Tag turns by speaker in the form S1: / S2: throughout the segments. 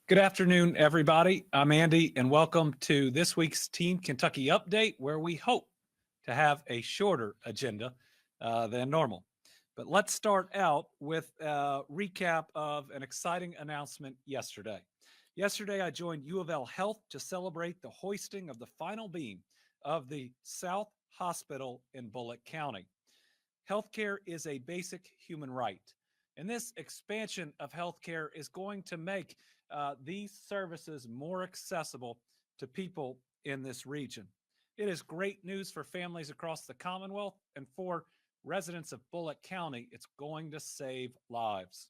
S1: Good afternoon, everybody. I'm Andy, and welcome to this week's Team Kentucky Update, where we hope to have a shorter agenda than normal. But let's start out with a recap of an exciting announcement yesterday. Yesterday, I joined U of L Health to celebrate the hoisting of the final beam of the South Hospital in Bullitt County. Healthcare is a basic human right. And this expansion of healthcare is going to make these services more accessible to people in this region. It is great news for families across the Commonwealth, and for residents of Bullitt County, it's going to save lives.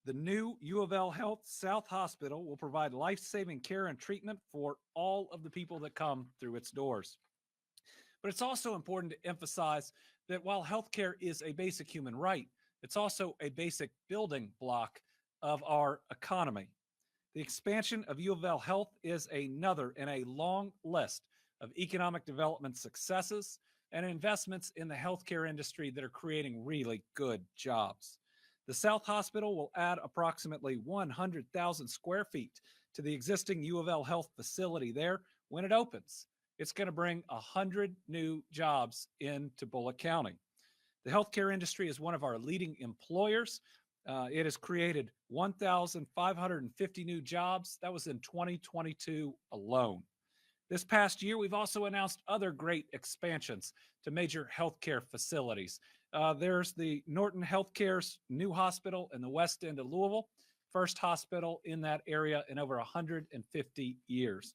S1: The new U of L Health South Hospital will provide life-saving care and treatment for all of the people that come through its doors. But it's also important to emphasize that while healthcare is a basic human right, it's also a basic building block of our economy. The expansion of U of L Health is another in a long list of economic development successes and investments in the healthcare industry that are creating really good jobs. The South Hospital will add approximately 100,000 square feet to the existing U of L Health facility there when it opens. It's going to bring 100 new jobs into Bullitt County. The healthcare industry is one of our leading employers. It has created 1,550 new jobs. That was in 2022 alone. This past year, we've also announced other great expansions to major healthcare facilities. There's the Norton Healthcare's new hospital in the west end of Louisville, first hospital in that area in over 150 years.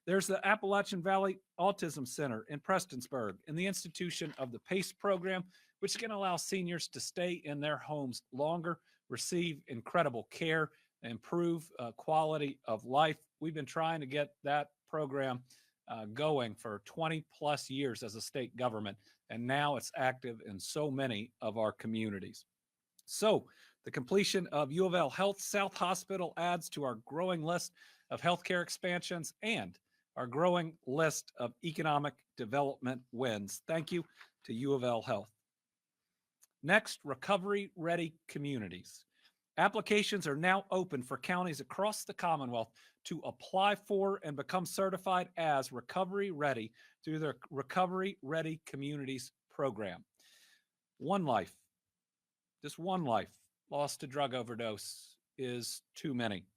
S1: There's the Appalachian Valley Autism Center in Prestonsburg and the institution of the PACE program, which can allow seniors to stay in their homes longer, receive incredible care, and improve quality of life. We've been trying to get that program going for 20 plus years as a state government, and now it's active in so many of our communities. So the completion of U of L Health South Hospital adds to our growing list of healthcare expansions and our growing list of economic development wins. Thank you to U of L Health. Next, recovery-ready communities. Applications are now open for counties across the Commonwealth to apply for and become certified as recovery ready through the Recovery Ready Communities program. One life, just one life lost to drug overdose is too many.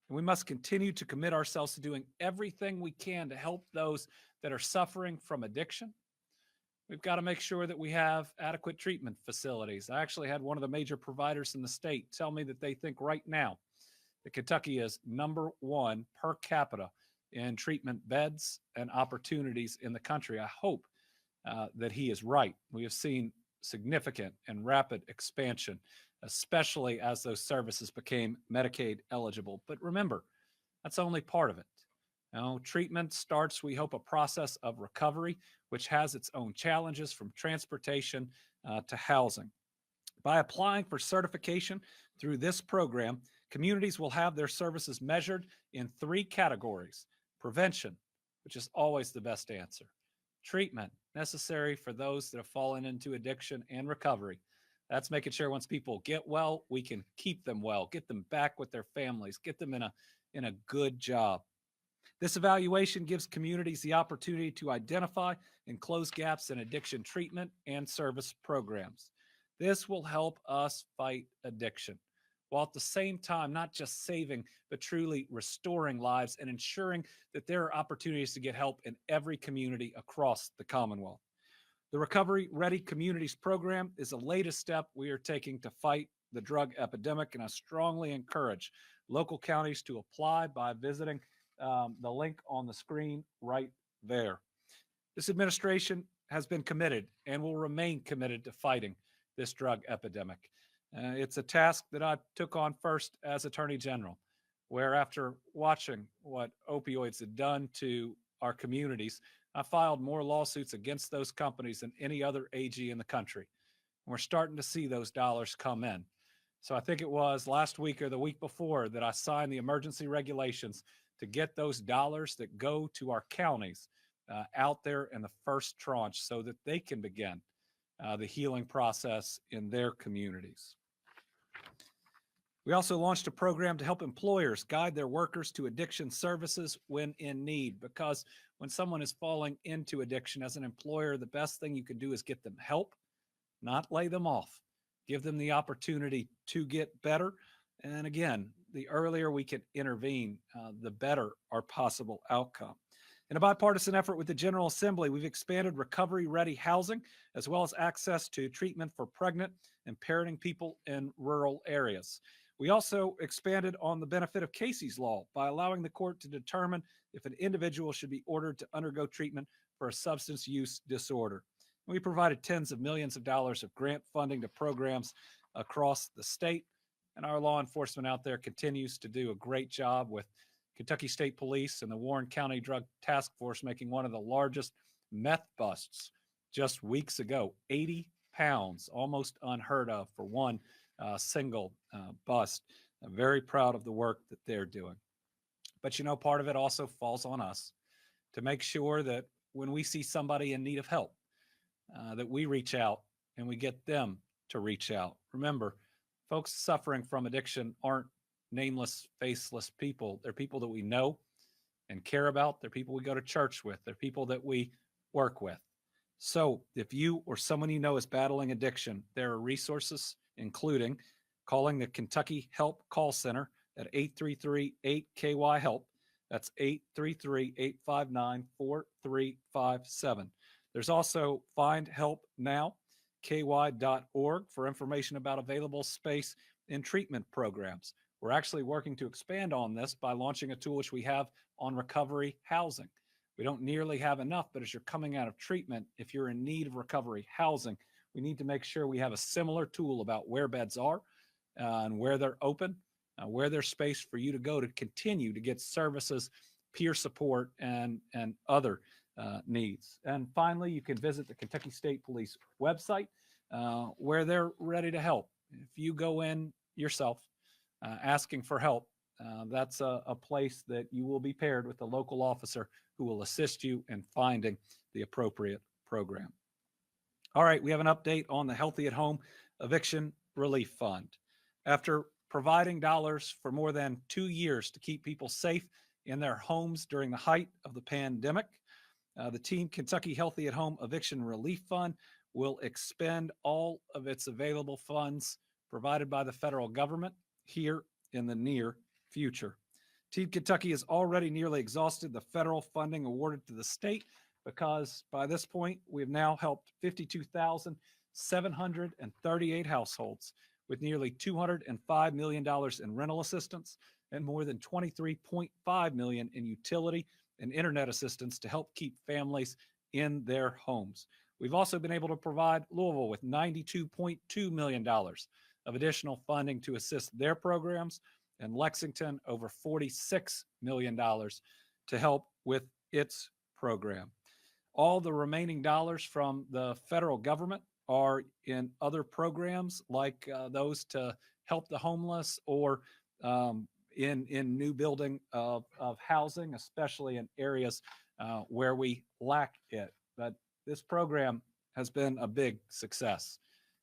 S1: And we must continue to commit ourselves to doing everything we can to help those that are suffering from addiction. We've got to make sure that we have adequate treatment facilities. I actually had one of the major providers in the state tell me that they think right now that Kentucky is #1 per capita in treatment beds and opportunities in the country. I hope that he is right. We have seen significant and rapid expansion, especially as those services became Medicaid eligible. But remember, that's only part of it. Treatment starts, we hope, a process of recovery, which has its own challenges from transportation to housing. By applying for certification through this program, communities will have their services measured in 3 categories: prevention, which is always the best answer; treatment, necessary for those that have fallen into addiction; and recovery. That's making sure once people get well, we can keep them well, get them back with their families, get them in a good job. This evaluation gives communities the opportunity to identify and close gaps in addiction treatment and service programs. This will help us fight addiction, while at the same time not just saving, but truly restoring lives and ensuring that there are opportunities to get help in every community across the Commonwealth. The Recovery Ready Communities program is the latest step we are taking to fight the drug epidemic, and I strongly encourage local counties to apply by visiting the link on the screen right there. This administration has been committed and will remain committed to fighting this drug epidemic. It's a task that I took on first as Attorney General, where after watching what opioids had done to our communities, I filed more lawsuits against those companies than any other AG in the country. And we're starting to see those dollars come in. So I think it was last week or the week before that I signed the emergency regulations to get those dollars that go to our counties out there in the first tranche so that they can begin the healing process in their communities. We also launched a program to help employers guide their workers to addiction services when in need, because when someone is falling into addiction as an employer, the best thing you can do is get them help, not lay them off. Give them the opportunity to get better. And again, the earlier we can intervene, the better our possible outcome. In a bipartisan effort with the General Assembly, we've expanded recovery-ready housing, as well as access to treatment for pregnant and parenting people in rural areas. We also expanded on the benefit of Casey's Law by allowing the court to determine if an individual should be ordered to undergo treatment for a substance use disorder. We provided tens of millions of dollars of grant funding to programs across the state, and our law enforcement out there continues to do a great job, with Kentucky State Police and the Warren County Drug Task Force making one of the largest meth busts just weeks ago. 80 pounds, almost unheard of for one single bust. I'm very proud of the work that they're doing. But you know, part of it also falls on us to make sure that when we see somebody in need of help, that we reach out and we get them to reach out. Remember, folks suffering from addiction aren't nameless, faceless people. They're people that we know and care about. They're people we go to church with. They're people that we work with. So if you or someone you know is battling addiction, there are resources, including calling the Kentucky Help Call Center at 833-8KY-HELP. That's 833-859-4357. There's also Find Help Now, ky.org, for information about available space in treatment programs. We're actually working to expand on this by launching a tool which we have on recovery housing. We don't nearly have enough, but as you're coming out of treatment, if you're in need of recovery housing, we need to make sure we have a similar tool about where beds are and where they're open, where there's space for you to go to continue to get services, peer support, and other needs. And finally, you can visit the Kentucky State Police website where they're ready to help. If you go in yourself asking for help, that's a place that you will be paired with a local officer who will assist you in finding the appropriate program. All right, we have an update on the Healthy at Home Eviction Relief Fund. After providing dollars for more than 2 years to keep people safe in their homes during the height of the pandemic, the Team Kentucky Healthy at Home Eviction Relief Fund will expend all of its available funds provided by the federal government here in the near future. Team Kentucky has already nearly exhausted the federal funding awarded to the state, because by this point, we've now helped 52,738 households with nearly $205 million in rental assistance and more than $23.5 million in utility and internet assistance to help keep families in their homes. We've also been able to provide Louisville with $92.2 million of additional funding to assist their programs, and Lexington over $46 million to help with its program. All the remaining dollars from the federal government are in other programs, like those to help the homeless, or in new building of housing, especially in areas where we lack it. But this program has been a big success,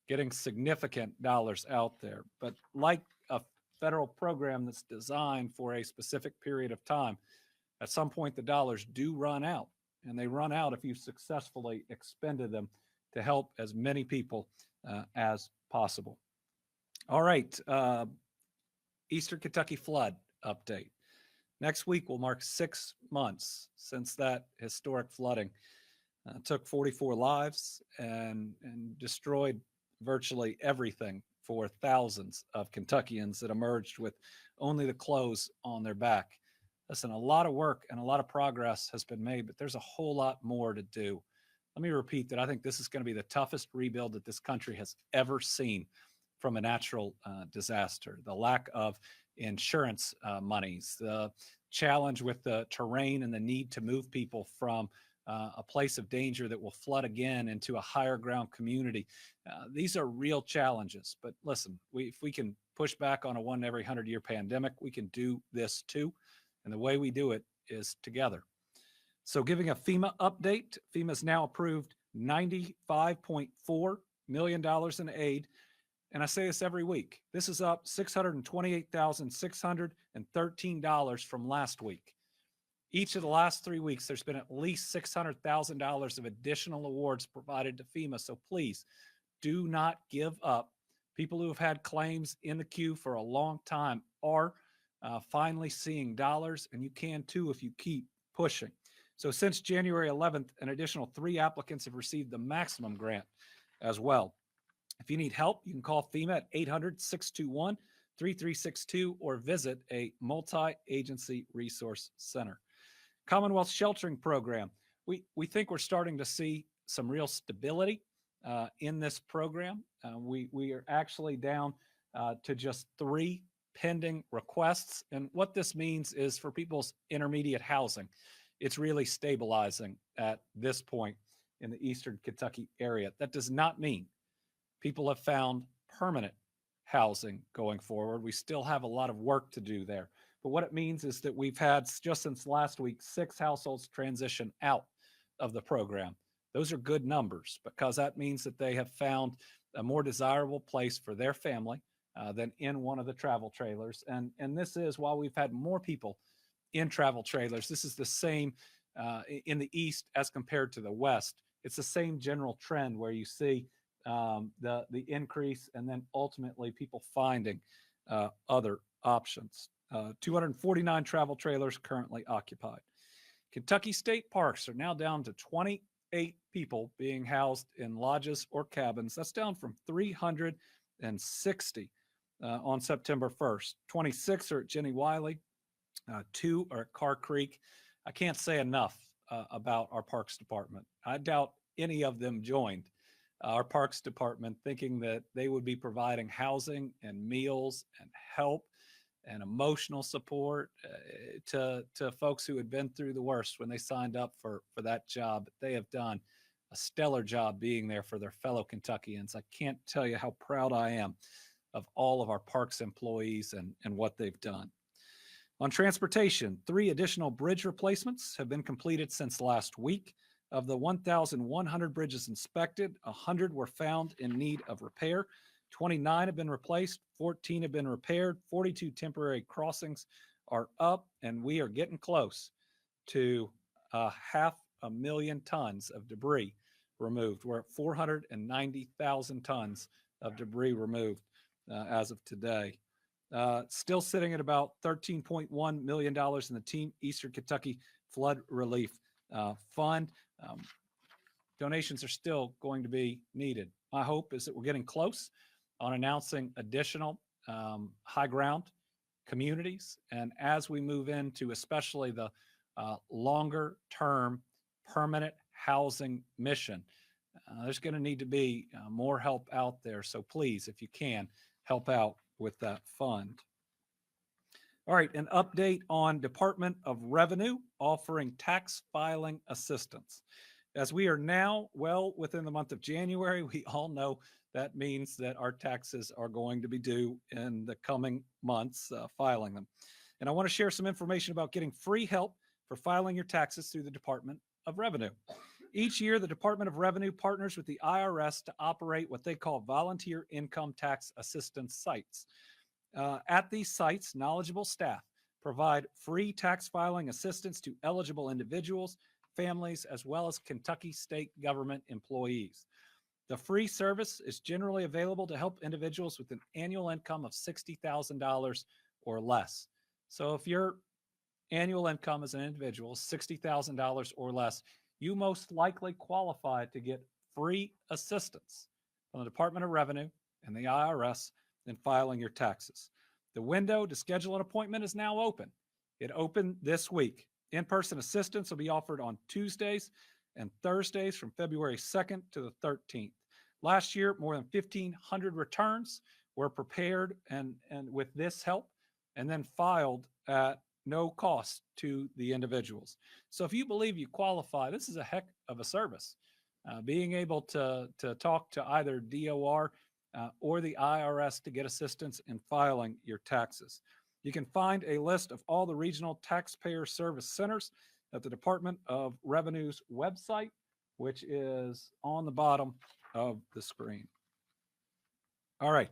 S1: getting significant dollars out there. But like a federal program that's designed for a specific period of time, at some point the dollars do run out, and they run out if you've successfully expended them to help as many people as possible. All right, Eastern Kentucky flood update. Next week will mark 6 months since that historic flooding took 44 lives and destroyed virtually everything for thousands of Kentuckians that emerged with only the clothes on their back. Listen, a lot of work and a lot of progress has been made, but there's a whole lot more to do. Let me repeat that I think this is going to be the toughest rebuild that this country has ever seen from a natural disaster. The lack of insurance monies, the challenge with the terrain and the need to move people from a place of danger that will flood again into a higher ground community. These are real challenges. But listen, if we can push back on a 1 every 100-year pandemic, we can do this too. And the way we do it is together. So giving a FEMA update, FEMA's now approved $95.4 million in aid and I say this every week, this is up $628,613 from last week. Each of the last 3 weeks, there's been at least $600,000 of additional awards provided to FEMA. So please do not give up. People who have had claims in the queue for a long time are finally seeing dollars, and you can too if you keep pushing. So since January 11th, an additional 3 applicants have received the maximum grant as well. If you need help, you can call FEMA at 800-621-3362 or visit a multi-agency resource center. Commonwealth Sheltering Program. We think we're starting to see some real stability in this program. We are actually down to just 3 pending requests. And what this means is for people's intermediate housing, it's really stabilizing at this point in the Eastern Kentucky area. That does not mean people have found permanent housing going forward. We still have a lot of work to do there. But what it means is that we've had, just since last week, 6 households transition out of the program. Those are good numbers because that means that they have found a more desirable place for their family than in one of the travel trailers. And this is, while we've had more people in travel trailers, this is the same in the East as compared to the West. It's the same general trend where you see the increase and then ultimately people finding other options. 249 travel trailers currently occupied. Kentucky state parks are now down to 28 people being housed in lodges or cabins. That's down from 360 on September 1st. 26 are at Jenny Wiley. 2 are at Carr Creek. I can't say enough about our Parks Department. I doubt any of them joined our Parks Department thinking that they would be providing housing and meals and help and emotional support to folks who had been through the worst when they signed up for that job. They have done a stellar job being there for their fellow Kentuckians. I can't tell you how proud I am of all of our parks employees and what they've done. On transportation, 3 additional bridge replacements have been completed since last week. Of the 1,100 bridges inspected, 100 were found in need of repair. 29 have been replaced, 14 have been repaired, 42 temporary crossings are up, and we are getting close to 500,000 tons of debris removed. We're at 490,000 tons of debris removed as of today. Still sitting at about $13.1 million in the Team Eastern Kentucky Flood Relief Fund. Donations are still going to be needed. My hope is that we're getting close on announcing additional high ground communities. And as we move into especially the longer term permanent housing mission, there's going to need to be more help out there. So please, if you can, help out with that fund. All right, an update on Department of Revenue offering tax filing assistance. As we are now well within the month of January, we all know that means that our taxes are going to be due in the coming months, filing them. And I want to share some information about getting free help for filing your taxes through the Department of Revenue. Each year, the Department of Revenue partners with the IRS to operate what they call volunteer income tax assistance sites. At these sites, knowledgeable staff provide free tax filing assistance to eligible individuals, families, as well as Kentucky state government employees. The free service is generally available to help individuals with an annual income of $60,000 or less. So if your annual income as an individual is $60,000 or less, you most likely qualify to get free assistance from the Department of Revenue and the IRS in filing your taxes. The window to schedule an appointment is now open. It opened this week. In-person assistance will be offered on Tuesdays and Thursdays from February 2nd to the 13th. Last year, more than 1,500 returns were prepared and with this help and then filed at no cost to the individuals. So if you believe you qualify, this is a heck of a service. Being able to talk to either DOR or the IRS to get assistance in filing your taxes. You can find a list of all the regional taxpayer service centers at the Department of Revenue's website, which is on the bottom of the screen. All right.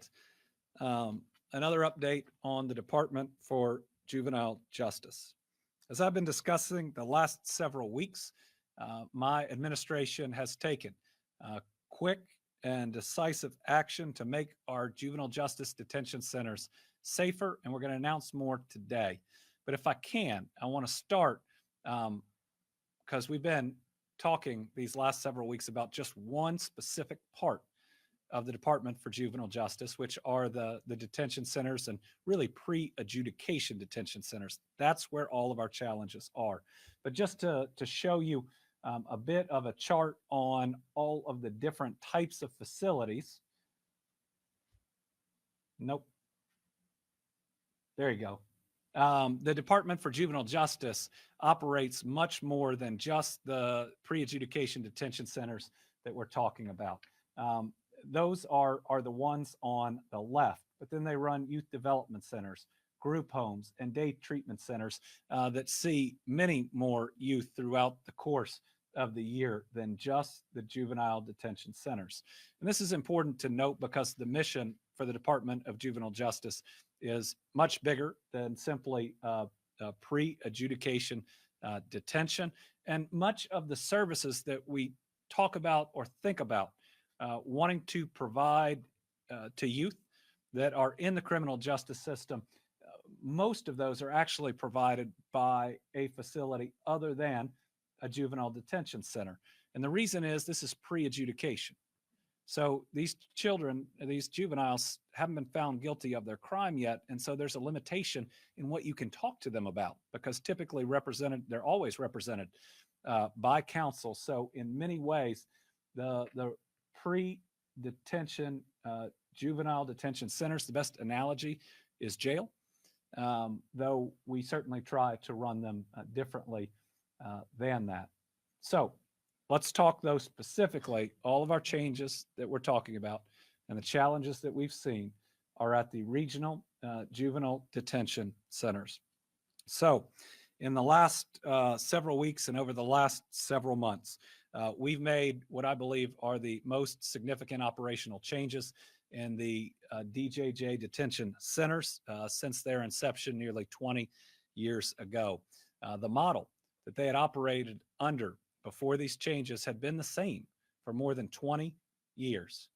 S1: Another update on the Department for Juvenile Justice. As I've been discussing the last several weeks, my administration has taken quick and decisive action to make our juvenile justice detention centers safer, and we're going to announce more today. But if I can, I want to start because we've been talking these last several weeks about just one specific part of the Department for Juvenile Justice, which are the detention centers and really pre-adjudication detention centers. That's where all of our challenges are. But just to show you a bit of a chart on all of the different types of facilities. Nope. There you go. The Department for Juvenile Justice operates much more than just the pre-adjudication detention centers that we're talking about. Those are the ones on the left, but then they run youth development centers, group homes, and day treatment centers that see many more youth throughout the course of the year than just the juvenile detention centers. And this is important to note because the mission for the Department of Juvenile Justice is much bigger than simply pre-adjudication detention. And much of the services that we talk about or think about wanting to provide to youth that are in the criminal justice system, most of those are actually provided by a facility other than a juvenile detention center. And the reason is this is pre-adjudication. So these children, these juveniles haven't been found guilty of their crime yet. And so there's a limitation in what you can talk to them about because typically they're always represented by counsel. So in many ways, the pre-detention juvenile detention centers, the best analogy is jail, though we certainly try to run them differently than that. So let's talk, though, specifically. All of our changes that we're talking about and the challenges that we've seen are at the regional juvenile detention centers. So in the last several weeks and over the last several months, we've made what I believe are the most significant operational changes in the DJJ detention centers since their inception nearly 20 years ago. The model that they had operated under before these changes had been the same for more than 20 years.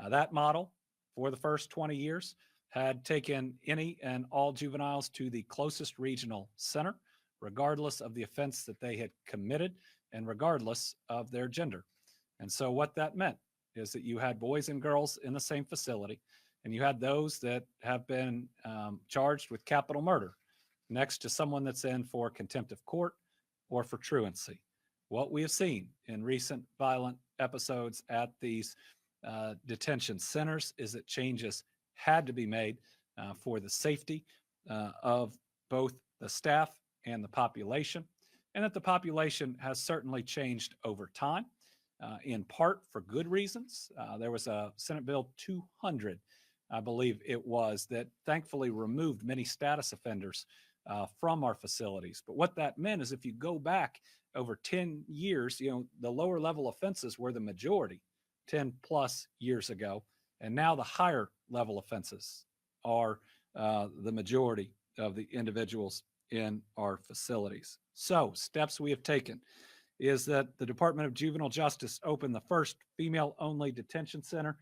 S1: That model for the first 20 years had taken any and all juveniles to the closest regional center, regardless of the offense that they had committed and regardless of their gender. And so what that meant is that you had boys and girls in the same facility, and you had those that have been charged with capital murder next to someone that's in for contempt of court or for truancy. What we have seen in recent violent episodes at these detention centers is that changes had to be made for the safety of both the staff and the population, and that the population has certainly changed over time, in part for good reasons. There was a Senate Bill 200, I believe it was, that thankfully removed many status offenders from our facilities. But what that meant is if you go back over 10 years, the lower level offenses were the majority 10 plus years ago. And now the higher level offenses are the majority of the individuals in our facilities. So steps we have taken is that the Department of Juvenile Justice opened the first female-only detention center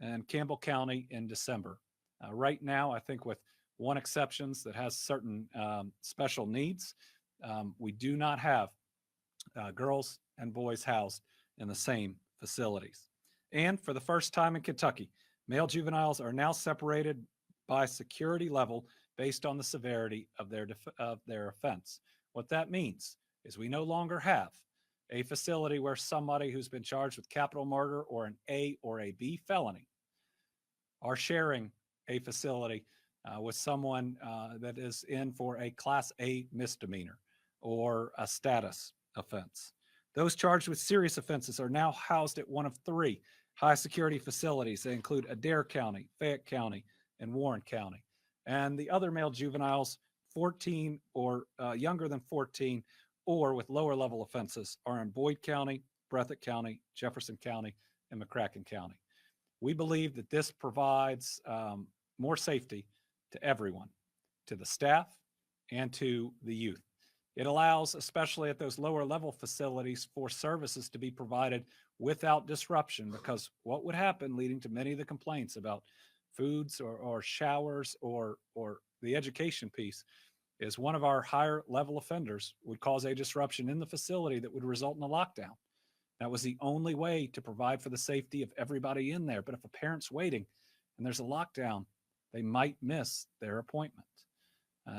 S1: in Campbell County in December. Right now, I think with one exception that has certain special needs, we do not have girls and boys housed in the same facilities. And for the first time in Kentucky, male juveniles are now separated by security level based on the severity of their offense. What that means is we no longer have a facility where somebody who's been charged with capital murder or an A or a B felony are sharing a facility with someone that is in for a Class A misdemeanor or a status offense. Those charged with serious offenses are now housed at one of three high security facilities. They include Adair County, Fayette County, and Warren County. And the other male juveniles, 14 or younger than 14, or with lower level offenses, are in Boyd County, Breathitt County, Jefferson County, and McCracken County. We believe that this provides more safety to everyone, to the staff and to the youth. It allows, especially at those lower level facilities, for services to be provided without disruption, because what would happen, leading to many of the complaints about foods or showers or the education piece, is one of our higher level offenders would cause a disruption in the facility that would result in a lockdown. That was the only way to provide for the safety of everybody in there. But if a parent's waiting and there's a lockdown, they might miss their appointment.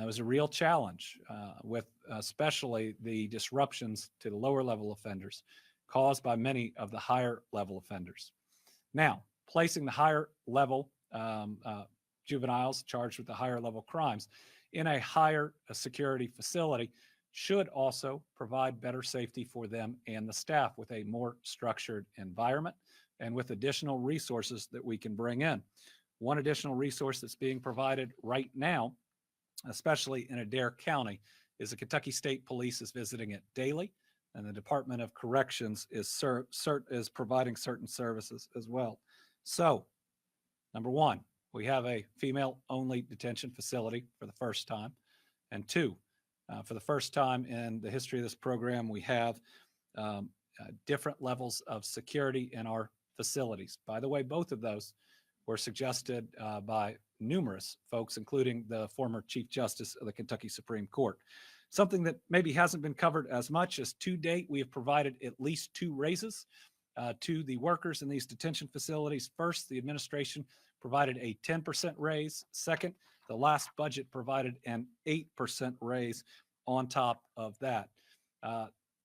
S1: It was a real challenge with especially the disruptions to the lower level offenders caused by many of the higher level offenders. Now, placing the higher level juveniles charged with the higher level crimes in a higher security facility should also provide better safety for them and the staff, with a more structured environment and with additional resources that we can bring in. One additional resource that's being provided right now, especially in Adair County, is the Kentucky State Police is visiting it daily, and the Department of Corrections is providing certain services as well. So, number one, we have a female-only detention facility for the first time. And two, for the first time in the history of this program, we have different levels of security in our facilities. By the way, both of those were suggested by numerous folks, including the former Chief Justice of the Kentucky Supreme Court. Something that maybe hasn't been covered as much as to date, we have provided at least 2 raises to the workers in these detention facilities. First, the administration provided a 10% raise. Second, the last budget provided an 8% raise on top of that.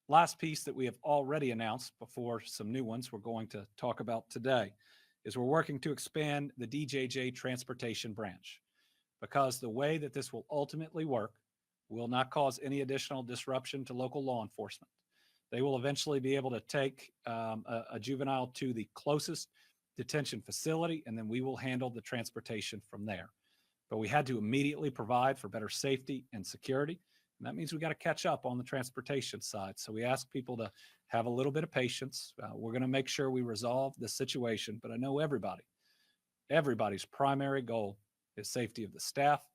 S1: Last piece that we have already announced before some new ones we're going to talk about today is we're working to expand the DJJ transportation branch, because the way that this will ultimately work will not cause any additional disruption to local law enforcement. They will eventually be able to take a juvenile to the closest detention facility, and then we will handle the transportation from there. But we had to immediately provide for better safety and security, and that means we got to catch up on the transportation side. So we ask people to have a little bit of patience. We're going to make sure we resolve the situation, but I know everybody's primary goal is safety of the staff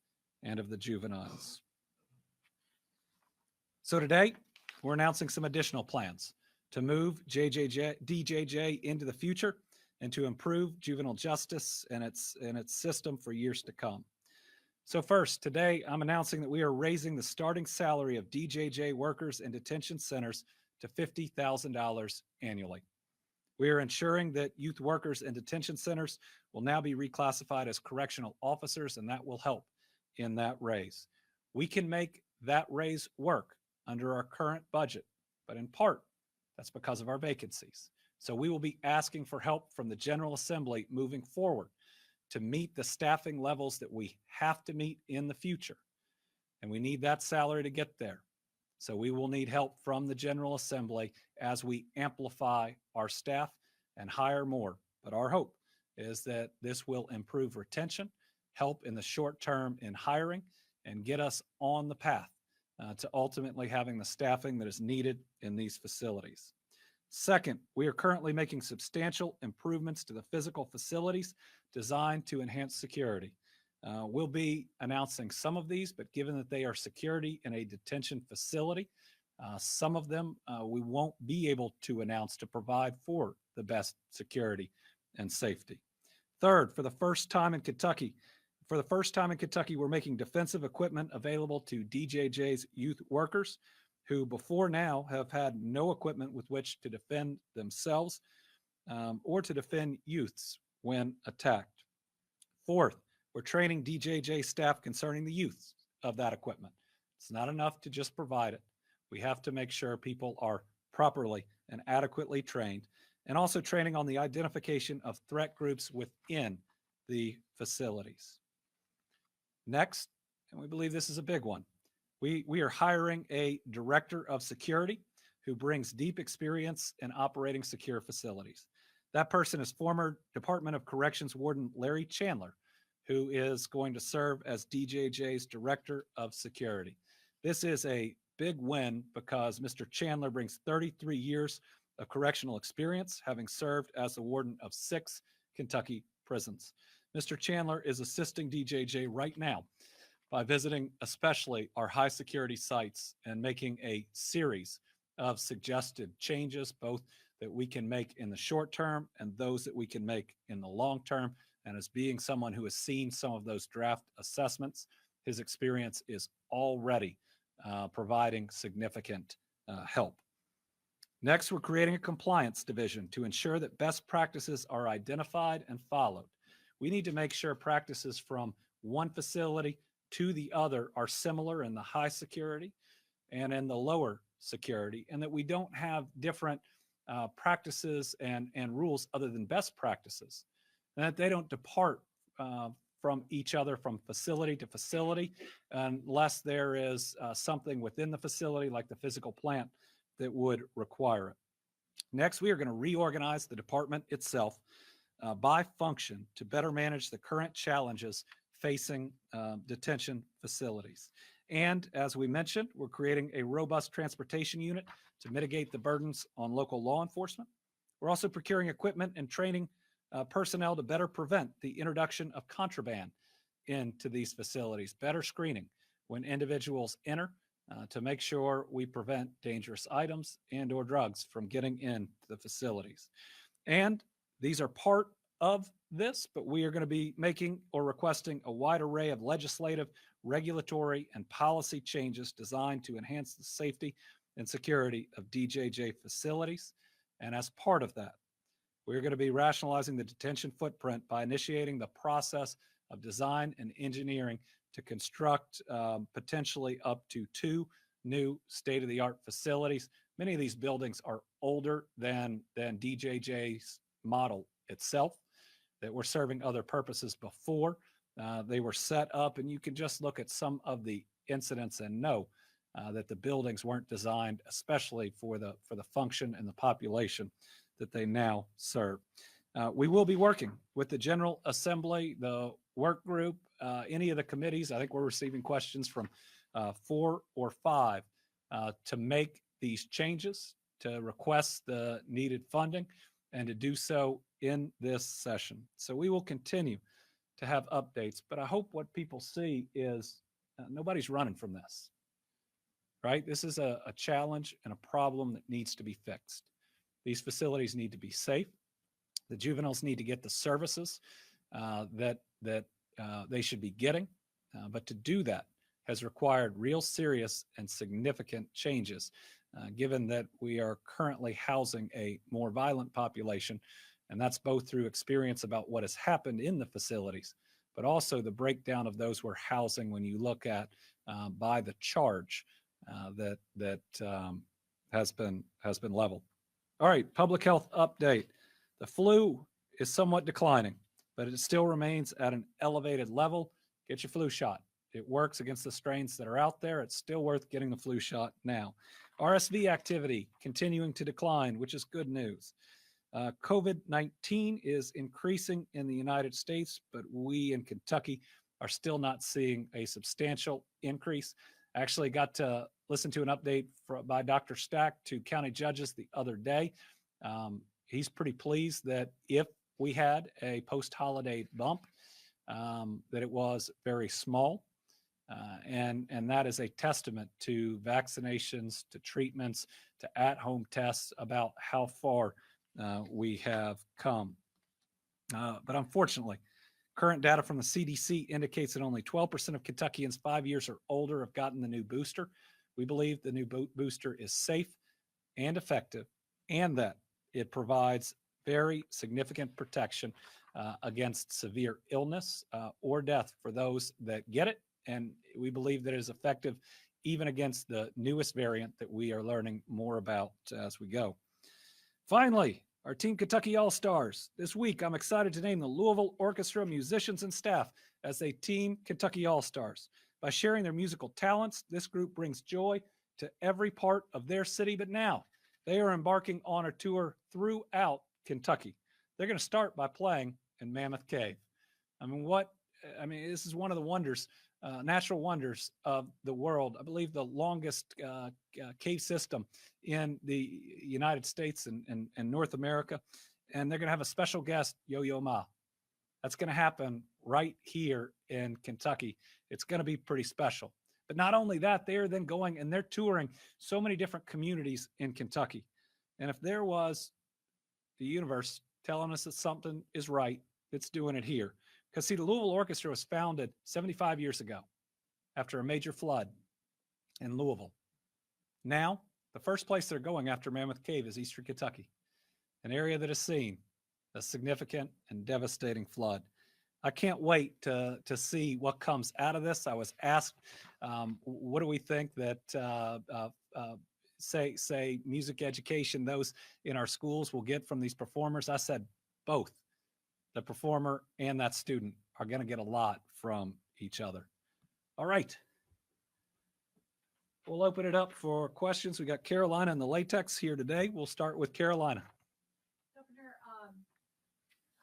S1: and of the juveniles. So today, we're announcing some additional plans to move DJJ into the future and to improve juvenile justice and its system for years to come. So first, today, I'm announcing that we are raising the starting salary of DJJ workers in detention centers to $50,000 annually. We are ensuring that youth workers in detention centers will now be reclassified as correctional officers, and that will help in that raise. We can make that raise work under our current budget, but in part, that's because of our vacancies. So we will be asking for help from the General Assembly moving forward to meet the staffing levels that we have to meet in the future. And we need that salary to get there. So we will need help from the General Assembly as we amplify our staff and hire more. But our hope is that this will improve retention, help in the short term in hiring, and get us on the path to ultimately having the staffing that is needed in these facilities. Second, we are currently making substantial improvements to the physical facilities designed to enhance security. We'll be announcing some of these, but given that they are security in a detention facility, some of them we won't be able to announce to provide for the best security and safety. Third, for the first time in Kentucky, we're making defensive equipment available to DJJ's youth workers who before now have had no equipment with which to defend themselves or to defend youths when attacked. Fourth, we're training DJJ staff concerning the use of that equipment. It's not enough to just provide it. We have to make sure people are properly and adequately trained, and also training on the identification of threat groups within the facilities. Next, and we believe this is a big one, we are hiring a director of security who brings deep experience in operating secure facilities. That person is former Department of Corrections Warden Larry Chandler, who is going to serve as DJJ's Director of Security. This is a big win because Mr. Chandler brings 33 years of correctional experience, having served as the warden of 6 Kentucky prisons. Mr. Chandler is assisting DJJ right now by visiting especially our high security sites and making a series of suggested changes, both that we can make in the short term and those that we can make in the long term. And as being someone who has seen some of those draft assessments, his experience is already providing significant help. Next, we're creating a compliance division to ensure that best practices are identified and followed. We need to make sure practices from one facility to the other are similar in the high security and in the lower security, and that we don't have different practices and rules other than best practices, and that they don't depart from each other from facility to facility unless there is something within the facility like the physical plant that would require it. Next, we are going to reorganize the department itself by function to better manage the current challenges facing detention facilities. And as we mentioned, we're creating a robust transportation unit to mitigate the burdens on local law enforcement. We're also procuring equipment and training personnel to better prevent the introduction of contraband into these facilities, better screening when individuals enter to make sure we prevent dangerous items and or drugs from getting into the facilities. And these are part of this, but we are going to be making or requesting a wide array of legislative, regulatory, and policy changes designed to enhance the safety and security of DJJ facilities. And as part of that, we're going to be rationalizing the detention footprint by initiating the process of design and engineering to construct potentially up to 2 new state-of-the-art facilities. Many of these buildings are older than DJJ's model itself, that were serving other purposes before they were set up. And you can just look at some of the incidents and know that the buildings weren't designed especially for the function and the population that they now serve. We will be working with the General Assembly, the work group, any of the committees. I think we're receiving questions from 4 or 5 to make these changes, to request the needed funding, and to do so in this session. So we will continue to have updates, but I hope what people see is nobody's running from this, right? This is a challenge and a problem that needs to be fixed. These facilities need to be safe. The juveniles need to get the services that they should be getting, but to do that has required real serious and significant changes, given that we are currently housing a more violent population, and that's both through experience about what has happened in the facilities, but also the breakdown of those we're housing when you look at by the charge that has been leveled. All right, public health update. The flu is somewhat declining, but it still remains at an elevated level. Get your flu shot. It works against the strains that are out there. It's still worth getting the flu shot now. RSV activity continuing to decline, which is good news. COVID-19 is increasing in the United States, but we in Kentucky are still not seeing a substantial increase. I actually got to listen to an update by Dr. Stack to county judges the other day. He's pretty pleased that if we had a post-holiday bump, that it was very small. And that is a testament to vaccinations, to treatments, to at-home tests about how far we have come. But unfortunately, current data from the CDC indicates that only 12% of Kentuckians 5 years or older have gotten the new booster. We believe the new booster is safe and effective, and that it provides very significant protection against severe illness or death for those that get it. And we believe that it is effective even against the newest variant that we are learning more about as we go. Finally, our Team Kentucky AllStars. This week, I'm excited to name the Louisville Orchestra musicians and staff as a Team Kentucky AllStars. By sharing their musical talents, this group brings joy to every part of their city, but now they are embarking on a tour throughout Kentucky. They're going to start by playing in Mammoth Cave. This is one of the wonders, natural wonders of the world. I believe the longest cave system in the United States and North America. and they're going to have a special guest, Yo-Yo Ma. That's going to happen right here in Kentucky. It's going to be pretty special. But not only that, they're then going and they're touring so many different communities in Kentucky. And if there was the universe telling us that something is right, it's doing it here. Because see, the Louisville Orchestra was founded 75 years ago after a major flood in Louisville. Now, the first place they're going after Mammoth Cave is Eastern Kentucky, an area that has seen a significant and devastating flood. I can't wait to see what comes out of this. I was asked, what do we think that say music education, those in our schools will get from these performers? I said both. The performer and that student are going to get a lot from each other. All right. We'll open it up for questions. We got Carolina and the Latex here today. We'll start with Carolina.
S2: Governor,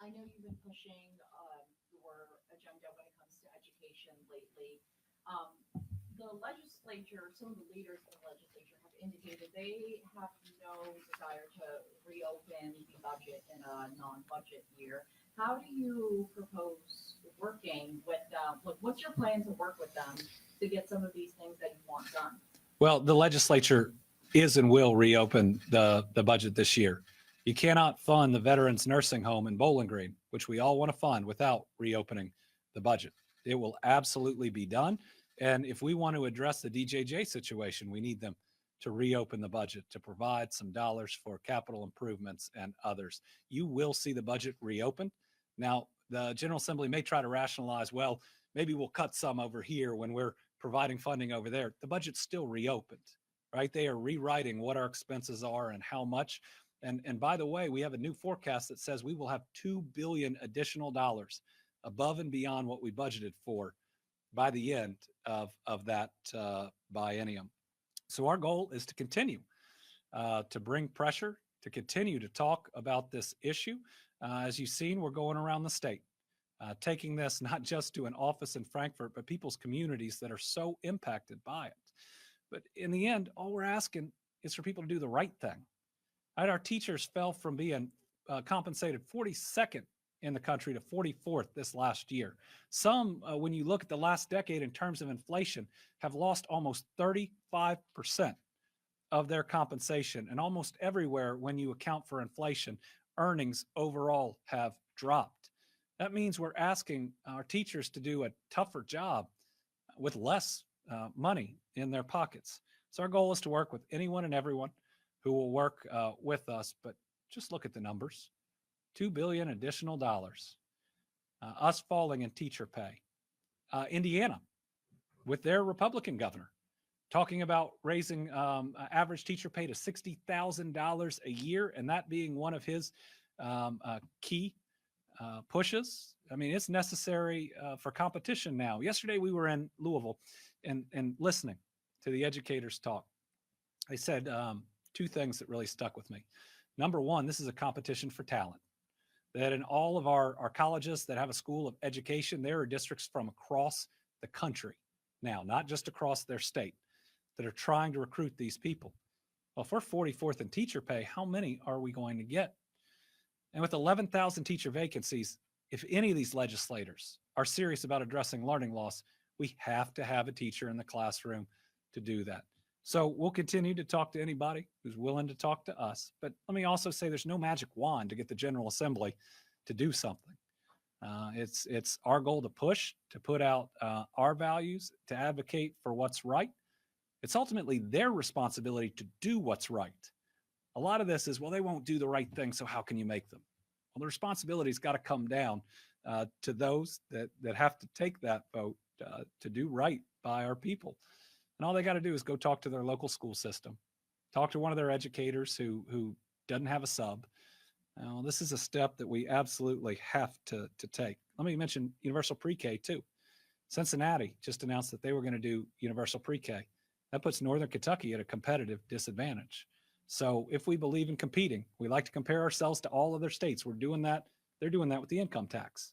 S2: I know you've been pushing your agenda when it comes to education lately. The legislature, some of the leaders in the legislature have indicated they have no desire to reopen the budget in a non-budget year. How do you propose working with them? What's your plan to work with them to get some of these things that you want done?
S1: Well, the legislature is and will reopen the budget this year. You cannot fund the Veterans Nursing Home in Bowling Green, which we all want to fund, without reopening the budget. It will absolutely be done. And if we want to address the DJJ situation, we need them to reopen the budget, to provide some dollars for capital improvements and others. You will see the budget reopened. Now, the General Assembly may try to rationalize, well, maybe we'll cut some over here when we're providing funding over there. The budget's still reopened, right? They are rewriting what our expenses are and how much. And by the way, we have a new forecast that says we will have $2 billion additional dollars above and beyond what we budgeted for by the end of that biennium. So our goal is to continue to bring pressure, to continue to talk about this issue. As you've seen, we're going around the state, taking this not just to an office in Frankfort, but people's communities that are so impacted by it. But in the end, all we're asking is for people to do the right thing. Right? Our teachers fell from being compensated 42nd in the country to 44th this last year. Some, when you look at the last decade in terms of inflation, have lost almost 35% of their compensation. And almost everywhere, when you account for inflation, earnings overall have dropped. That means we're asking our teachers to do a tougher job with less money in their pockets. So our goal is to work with anyone and everyone who will work with us, but just look at the numbers. $2 billion additional dollars, us falling in teacher pay. Indiana, with their Republican governor, talking about raising average teacher pay to $60,000 a year, and that being one of his key pushes. I mean, it's necessary for competition now. Yesterday, we were in Louisville and listening to the educators talk. They said two things that really stuck with me. Number one, this is a competition for talent. That in all of our colleges that have a school of education, there are districts from across the country now, not just across their state, that are trying to recruit these people. Well, if we're 44th in teacher pay, how many are we going to get? And with 11,000 teacher vacancies, if any of these legislators are serious about addressing learning loss, we have to have a teacher in the classroom to do that. So we'll continue to talk to anybody who's willing to talk to us. But let me also say there's no magic wand to get the General Assembly to do something. It's our goal to push, to put out our values, to advocate for what's right. It's ultimately their responsibility to do what's right. A lot of this is, well, they won't do the right thing, so how can you make them? Well, the responsibility's got to come down to those that have to take that vote to do right by our people. And all they got to do is go talk to their local school system, talk to one of their educators who doesn't have a sub. Now, this is a step that we absolutely have to take. Let me mention universal pre-K too. Cincinnati just announced that they were going to do universal pre-K. That puts Northern Kentucky at a competitive disadvantage. So if we believe in competing, we like to compare ourselves to all other states. We're doing that. They're doing that with the income tax.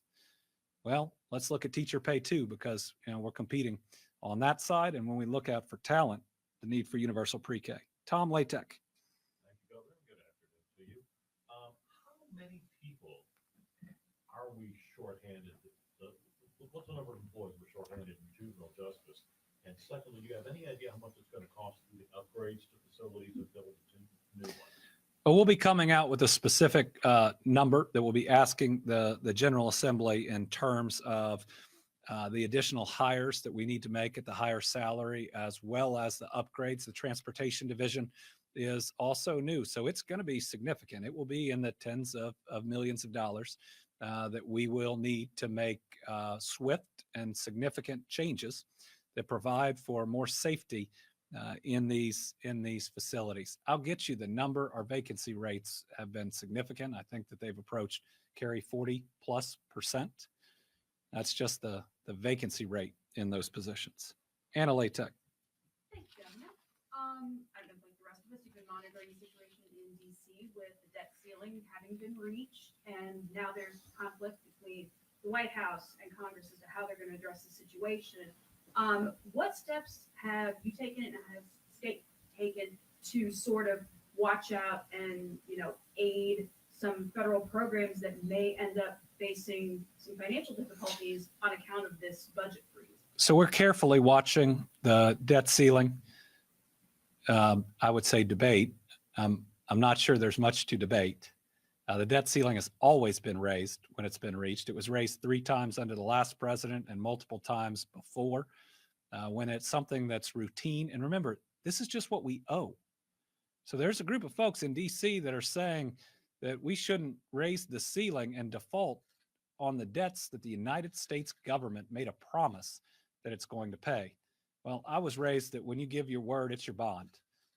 S1: Well, let's look at teacher pay too, because we're competing on that side. And when we look out for talent, the need for universal pre-K. Tom Latek.
S3: Thank you, Governor. Good afternoon to you. How many shorthanded? What's the number of employees we're shorthanded in juvenile justice? And secondly, do you have any idea how much it's going to cost to do the upgrades to facilities and build the new ones?
S1: But we'll be coming out with a specific number that we'll be asking the General Assembly in terms of the additional hires that we need to make at the higher salary, as well as the upgrades. The transportation division is also new, so it's going to be significant. It will be in the tens of millions of dollars that we will need to make swift and significant changes that provide for more safety in these facilities. I'll get you the number. Our vacancy rates have been significant. I think that they've approached carry 40+%. That's just the vacancy rate in those positions. Anna Latek.
S2: Thanks, Governor. I don't think the rest of us, you've been monitoring the situation in DC with the debt ceiling having been reached, and now there's conflict between the White House and Congress as to how they're going to address the situation. What steps have you taken and has state taken to sort of watch out and, aid some federal programs that may end up facing some financial difficulties on account of this budget freeze?
S1: So we're carefully watching the debt ceiling. I would say debate. I'm not sure there's much to debate. The debt ceiling has always been raised when it's been reached. It was raised 3 times under the last president and multiple times before. When it's something that's routine. And remember, this is just what we owe. So there's a group of folks in DC that are saying that we shouldn't raise the ceiling and default on the debts that the United States government made a promise that it's going to pay. Well, I was raised that when you give your word, it's your bond.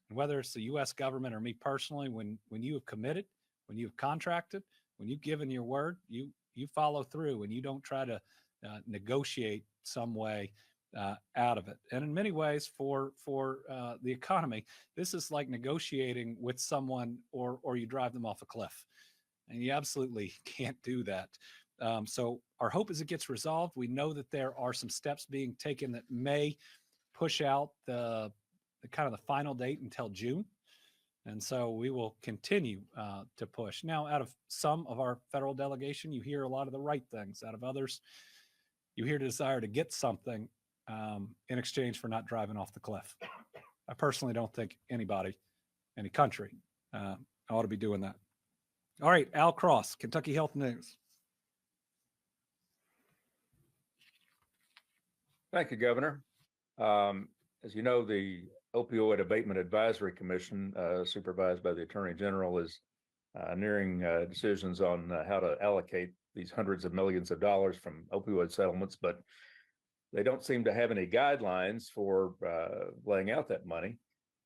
S1: And whether it's the U.S. government or me personally, when you have committed, when you've contracted, when you've given your word, you follow through and you don't try to negotiate some way out of it. And in many ways for the economy, this is like negotiating with someone or you drive them off a cliff. And you absolutely can't do that. So our hope is it gets resolved. We know that there are some steps being taken that may push out the kind of the final date until June. And so we will continue to push. Now, out of some of our federal delegation, you hear a lot of the right things. Out of others, you hear the desire to get something in exchange for not driving off the cliff. I personally don't think anybody, any country, ought to be doing that. All right, Al Cross, Kentucky Health News.
S4: Thank you, Governor. As you know, the Opioid Abatement Advisory Commission, supervised by the Attorney General, is nearing decisions on how to allocate these hundreds of millions of dollars from opioid settlements, but they don't seem to have any guidelines for laying out that money.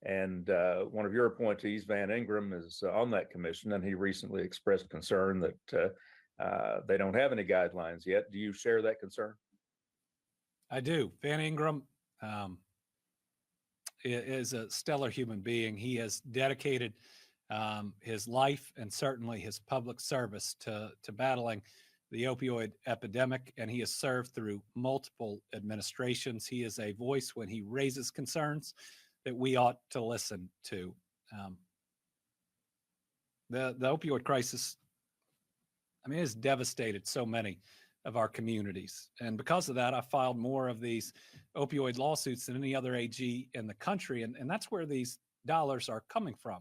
S4: And one of your appointees, Van Ingram, is on that commission, and he recently expressed concern that they don't have any guidelines yet. Do you share that concern?
S1: I do. Van Ingram is a stellar human being. He has dedicated his life and certainly his public service to battling the opioid epidemic, and he has served through multiple administrations. He is a voice when he raises concerns that we ought to listen to. The opioid crisis, it has devastated so many of our communities. And because of that, I filed more of these opioid lawsuits than any other AG in the country. And that's where these dollars are coming from.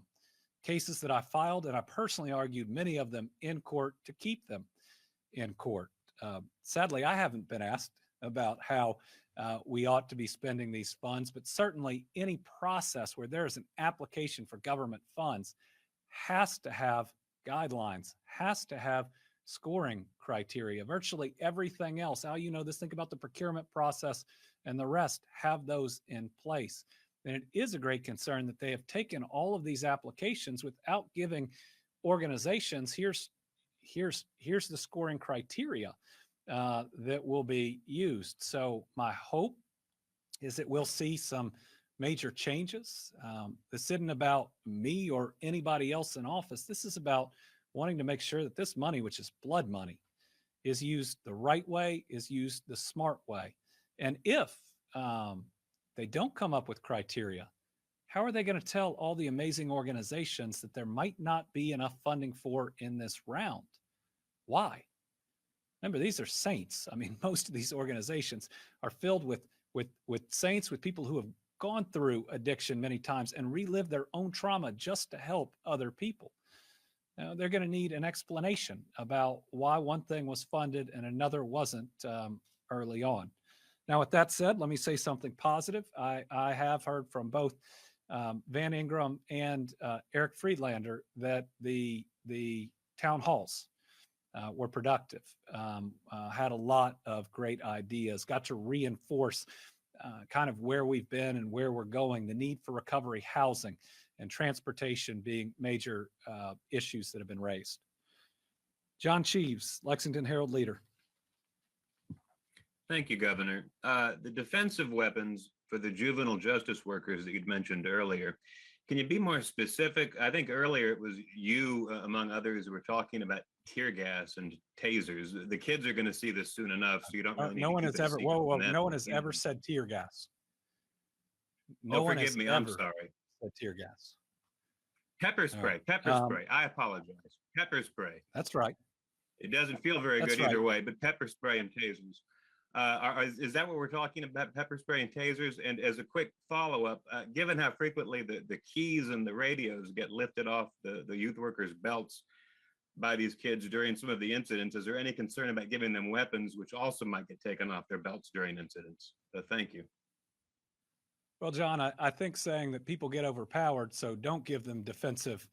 S1: Cases that I filed, and I personally argued many of them in court to keep them in court. Sadly, I haven't been asked about how we ought to be spending these funds, but certainly any process where there is an application for government funds has to have guidelines, has to have scoring criteria. Virtually everything else, how you know this, think about the procurement process and the rest, have those in place. And it is a great concern that they have taken all of these applications without giving organizations, here's the scoring criteria that will be used. So my hope is that we'll see some major changes. This isn't about me or anybody else in office. This is about wanting to make sure that this money, which is blood money, is used the right way, is used the smart way. And if they don't come up with criteria, how are they going to tell all the amazing organizations that there might not be enough funding for in this round? Why? Remember, these are saints. I mean, most of these organizations are filled with saints, with people who have gone through addiction many times and relived their own trauma just to help other people. Now, they're going to need an explanation about why one thing was funded and another wasn't early on. Now, with that said, let me say something positive. I have heard from both Van Ingram and Eric Friedlander that the town halls were productive, had a lot of great ideas, got to reinforce kind of where we've been and where we're going, the need for recovery housing and transportation being major issues that have been raised. John Cheeves, Lexington Herald Leader.
S5: Thank you, Governor. The defensive weapons for the juvenile justice workers that you'd mentioned earlier, can you be more specific? I think earlier it was you, among others, who were talking about tear gas and tasers. The kids are going to see this soon enough, so you don't really need
S1: No
S5: to
S1: one
S5: keep
S1: has
S5: it a
S1: ever,
S5: secret from them.
S1: no one has ever said tear gas.
S5: Oh, forgive me, I'm sorry.
S1: Said tear gas.
S5: Pepper spray, pepper spray. I apologize. Pepper spray.
S1: That's right.
S5: It doesn't feel very
S1: That's
S5: good either
S1: right.
S5: way, but pepper spray and tasers. Is that what we're talking about, pepper spray and tasers? And as a quick follow-up, given how frequently the keys and the radios get lifted off the youth workers' belts by these kids during some of the incidents, is there any concern about giving them weapons which also might get taken off their belts during incidents? Thank you.
S1: Well, John, I think saying that people get overpowered, so don't give them defensive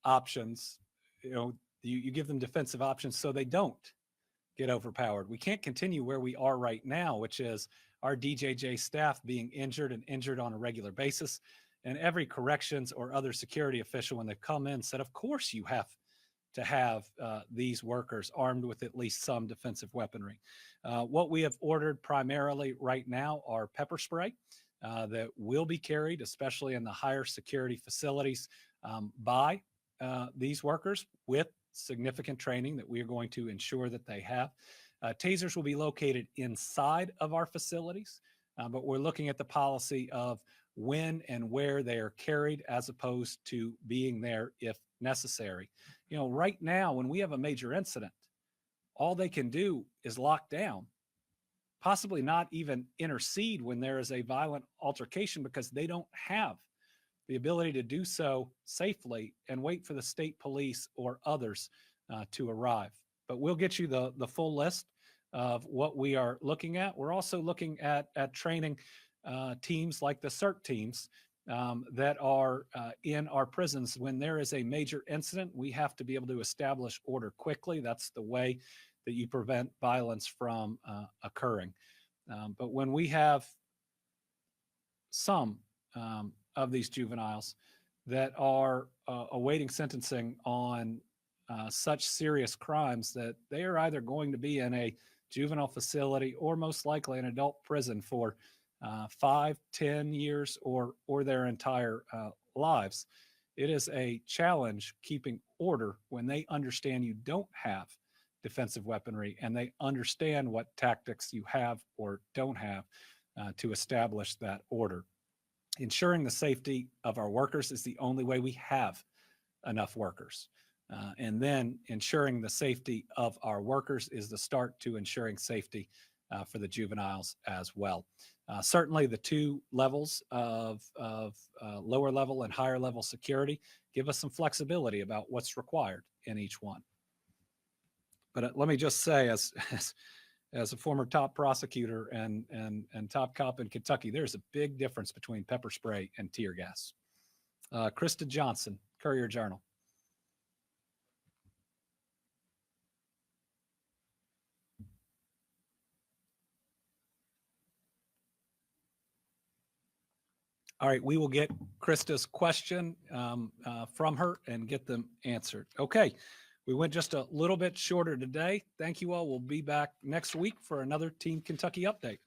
S1: options. You give them defensive options so they don't get overpowered. We can't continue where we are right now, which is our DJJ staff being injured on a regular basis. And every corrections or other security official, when they've come in, said, of course you have to have these workers armed with at least some defensive weaponry. What we have ordered primarily right now are pepper spray that will be carried, especially in the higher security facilities, by these workers with significant training that we are going to ensure that they have. Tasers will be located inside of our facilities, but we're looking at the policy of when and where they are carried as opposed to being there if necessary. Right now, when we have a major incident, all they can do is lock down, possibly not even intercede when there is a violent altercation, because they don't have the ability to do so safely and wait for the state police or others to arrive. But we'll get you the full list of what we are looking at. We're also looking at training teams like the CERT teams that are in our prisons. When there is a major incident, we have to be able to establish order quickly. That's the way that you prevent violence from occurring. But when we have some of these juveniles that are awaiting sentencing on such serious crimes that they are either going to be in a juvenile facility or most likely an adult prison for 5, 10 years or their entire lives. It is a challenge keeping order when they understand you don't have defensive weaponry and they understand what tactics you have or don't have to establish that order. Ensuring the safety of our workers is the only way we have enough workers. And then ensuring the safety of our workers is the start to ensuring safety for the juveniles as well. Certainly the two levels of lower level and higher level security give us some flexibility about what's required in each one. But let me just say, as a former top prosecutor and top cop in Kentucky, there's a big difference between pepper spray and tear gas. Krista Johnson, Courier-Journal. All right, we will get Krista's question from her and get them answered. Okay, we went just a little bit shorter today. Thank you all. We'll be back next week for another Team Kentucky update.